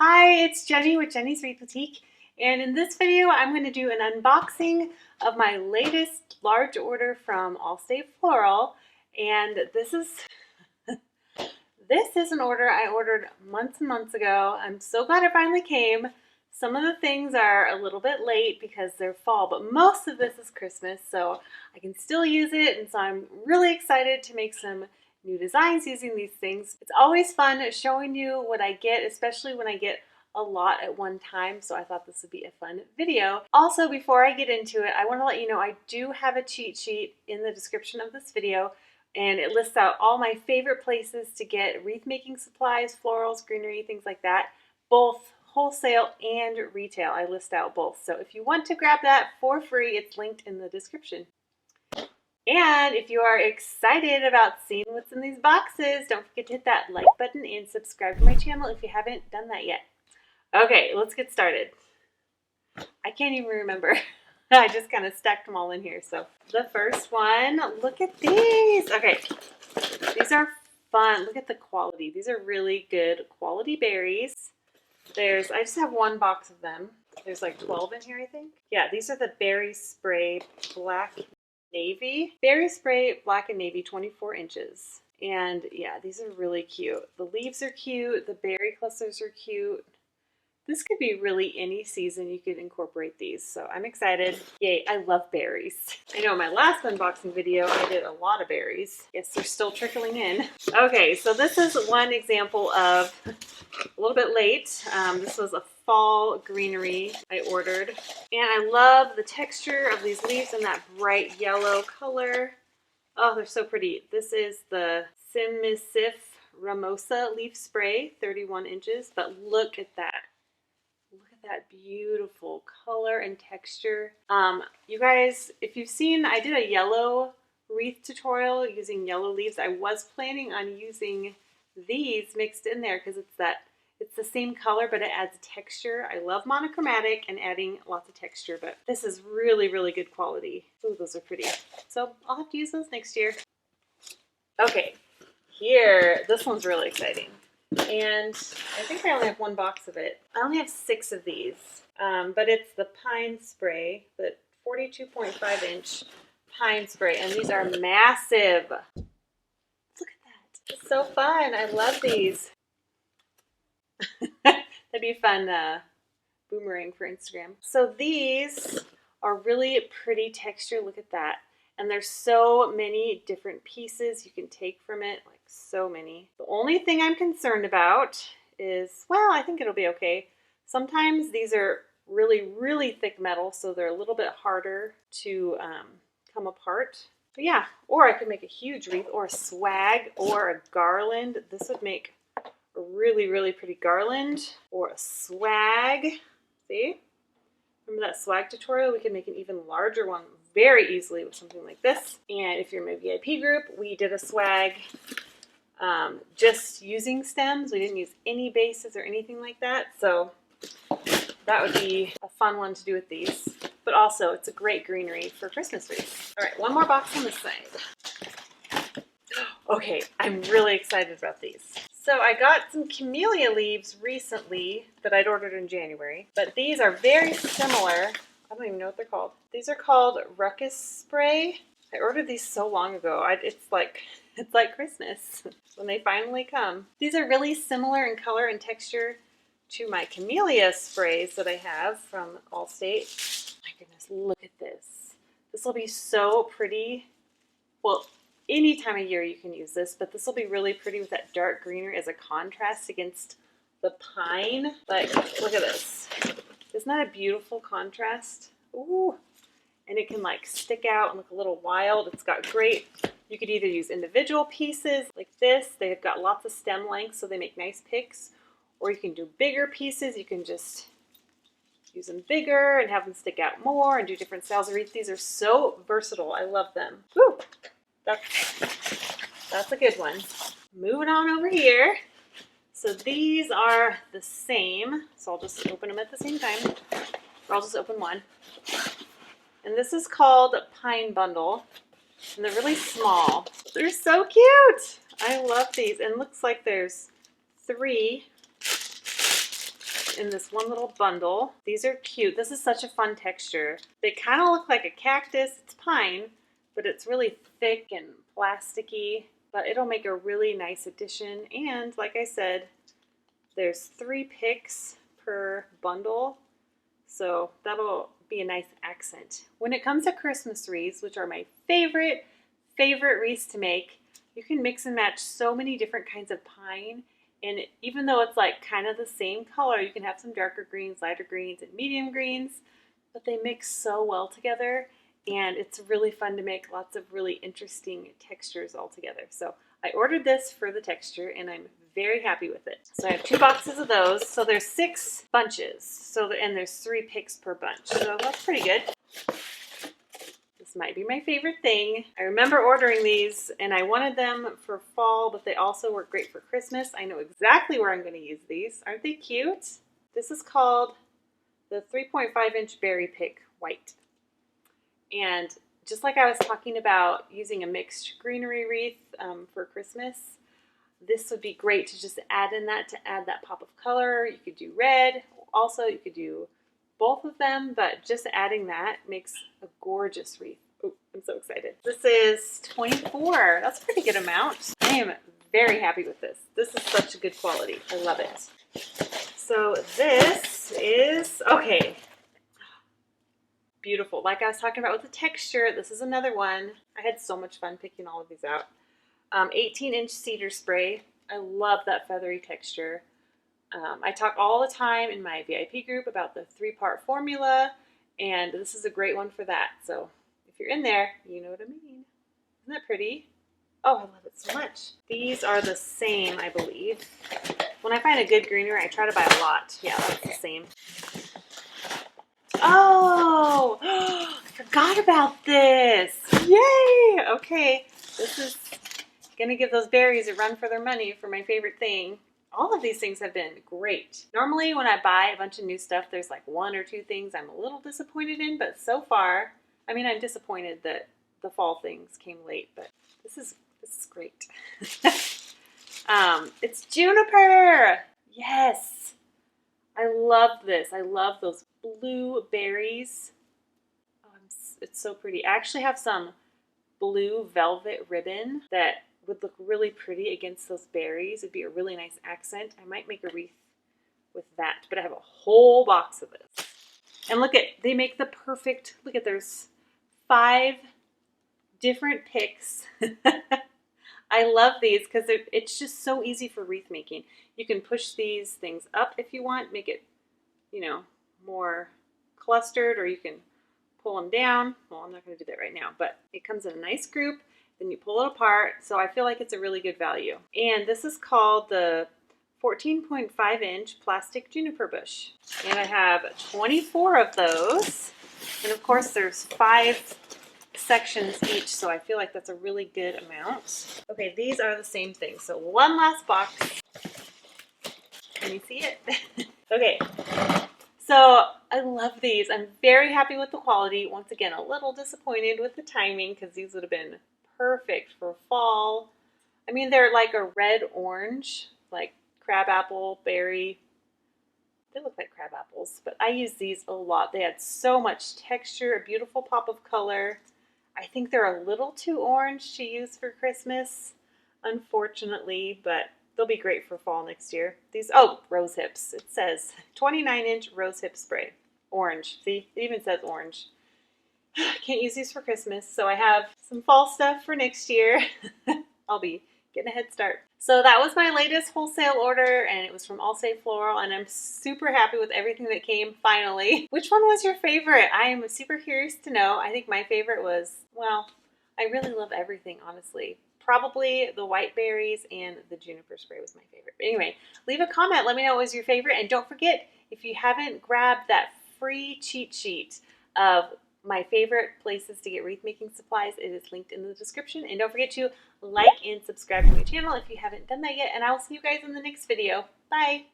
Hi, it's Jenny with Jenny's Wreath Boutique, and in this video I'm going to do an unboxing of my latest large order from Allstate Floral. And this is an order I ordered months and months ago. I'm so glad it finally came. Some of the things are a little bit late because they're fall, but most of this is Christmas, so I can still use it, and so I'm really excited to make some new designs using these things. It's always fun showing you what I get, especially when I get a lot at one time, so I thought this would be a fun video. Also, before I get into it, I want to let you know I do have a cheat sheet in the description of this video, and it lists out all my favorite places to get wreath making supplies, florals, greenery, things like that, both wholesale and retail. I list out both, so if you want to grab that for free, it's linked in the description. And if you are excited about seeing what's in these boxes, don't forget to hit that like button and subscribe to my channel if you haven't done that yet. Okay, let's get started. I can't even remember. I just kind of stacked them all in here. So the first one, look at these. Okay, these are fun. Look at the quality. These are really good quality berries. I just have one box of them. There's like 12 in here, I think. Yeah, these are the Berry Spray Black Navy. Berry Spray Black and Navy, 24 inches. And yeah, these are really cute. The leaves are cute. The berry clusters are cute. This could be really any season you could incorporate these, so I'm excited. Yay, I love berries. I know in my last unboxing video, I did a lot of berries. Yes, they're still trickling in. Okay, so this is one example of a little bit late. This was a fall greenery I ordered. And I love the texture of these leaves in that bright yellow color. Oh, they're so pretty. This is the Simisif Ramosa leaf spray, 31 inches, but look at that. Look at that beautiful color and texture. You guys, if you've seen, I did a yellow wreath tutorial using yellow leaves. I was planning on using these mixed in there because it's the same color, but it adds texture. I love monochromatic and adding lots of texture, but this is really, really good quality. Ooh, those are pretty. So I'll have to use those next year. Okay, here, this one's really exciting. And I think I only have one box of it. I only have 6 of these, but it's the pine spray, the 42.5 inch pine spray, and these are massive. Look at that. It's so fun. I love these. That'd be a fun boomerang for Instagram. So these are really pretty texture. Look at that. And there's so many different pieces you can take from it, like so many. The only thing I'm concerned about is, well, I think it'll be okay. Sometimes these are really, really thick metal, so they're a little bit harder to come apart. But yeah, or I could make a huge wreath or a swag or a garland. This would make a really, really pretty garland or a swag. See? Remember that swag tutorial? We can make an even larger one very easily with something like this. And if you're in my VIP group, we did a swag just using stems. We didn't use any bases or anything like that. So that would be a fun one to do with these. But also, it's a great greenery for Christmas wreaths. All right, one more box on this side. Okay, I'm really excited about these. So I got some camellia leaves recently that I'd ordered in January, but these are very similar. I don't even know what they're called. These are called Ruckus spray. I ordered these so long ago. It's like Christmas when they finally come. These are really similar in color and texture to my camellia sprays that I have from Allstate. My goodness, look at this. This will be so pretty. Well, any time of year you can use this, but this will be really pretty with that dark greenery as a contrast against the pine. Like, look at this. Isn't that a beautiful contrast? Ooh. And it can like stick out and look a little wild. It's got great, you could either use individual pieces like this. They've got lots of stem length, so they make nice picks. Or you can do bigger pieces. You can just use them bigger and have them stick out more and do different styles of wreaths. These are so versatile. I love them. Woo! That's a good one. Moving on over here. So these are the same. So I'll just open them at the same time. Or I'll just open one. And this is called Pine Bundle. And they're really small. They're so cute. I love these. And it looks like there's 3 in this one little bundle. These are cute. This is such a fun texture. They kind of look like a cactus. It's pine, but it's really thick and plasticky. But it'll make a really nice addition. And like I said, there's 3 picks per bundle. So that'll be a nice accent. When it comes to Christmas wreaths, which are my favorite wreaths to make, you can mix and match so many different kinds of pine. And even though it's like kind of the same color, you can have some darker greens, lighter greens, and medium greens, but they mix so well together. And it's really fun to make lots of really interesting textures all together. So I ordered this for the texture and I'm very happy with it. So I have 2 boxes of those. So there's 6 bunches. And there's 3 picks per bunch. So that's pretty good. This might be my favorite thing. I remember ordering these and I wanted them for fall, but they also work great for Christmas. I know exactly where I'm going to use these. Aren't they cute? This is called the 3.5-inch berry pick white. And just like I was talking about using a mixed greenery wreath for Christmas, this would be great to just add in that, to add that pop of color. You could do red. Also, you could do both of them, but just adding that makes a gorgeous wreath. Oh, I'm so excited. This is 24. That's a pretty good amount. I am very happy with this. This is such a good quality. I love it. So this is, okay, beautiful. Like I was talking about with the texture, this is another one. I had so much fun picking all of these out. 18-inch cedar spray. I love that feathery texture. I talk all the time in my VIP group about the 3-part formula, and this is a great one for that. So if you're in there, you know what I mean. Isn't that pretty? Oh, I love it so much. These are the same, I believe. When I find a good greenery, I try to buy a lot. Yeah, that's the same. Oh, I forgot about this. Yay! Okay, this is gonna give those berries a run for their money for my favorite thing. All of these things have been great. Normally when I buy a bunch of new stuff, there's like 1 or 2 things I'm a little disappointed in, but so far, I mean, I'm disappointed that the fall things came late, but this is great. It's Juniper. Yes. I love this. I love those blue berries. Oh, it's so pretty. I actually have some blue velvet ribbon that would look really pretty against those berries. It'd be a really nice accent. I might make a wreath with that, but I have a whole box of this. And look at, they make the perfect, look at, there's 5 different picks. I love these because it's just so easy for wreath making. You can push these things up if you want, make it, you know, more clustered, or you can pull them down. Well, I'm not going to do that right now, but it comes in a nice group. Then you pull it apart. So I feel like it's a really good value. And this is called the 14.5-inch plastic juniper bush. And I have 24 of those. And of course there's 5 sections each, so I feel like that's a really good amount. Okay, these are the same thing. So one last box. Can you see it? Okay, so I love these. I'm very happy with the quality. Once again, a little disappointed with the timing because these would have been perfect for fall. I mean, they're like a red-orange, like crabapple, berry. They look like crab apples, but I use these a lot. They add so much texture, a beautiful pop of color. I think they're a little too orange to use for Christmas, unfortunately, but they'll be great for fall next year. These, oh, rose hips. It says 29-inch rose hip spray. Orange. See, it even says orange. Can't use these for Christmas, so I have some fall stuff for next year. I'll be getting a head start. So that was my latest wholesale order, and it was from Allstate Floral, and I'm super happy with everything that came finally. Which one was your favorite? I am super curious to know. I think my favorite was, well, I really love everything, honestly. Probably the white berries and the juniper spray was my favorite. But anyway, leave a comment. Let me know what was your favorite. And don't forget, if you haven't grabbed that free cheat sheet of my favorite places to get wreath making supplies, it is linked in the description. And don't forget to like and subscribe to my channel if you haven't done that yet. And I will see you guys in the next video. Bye!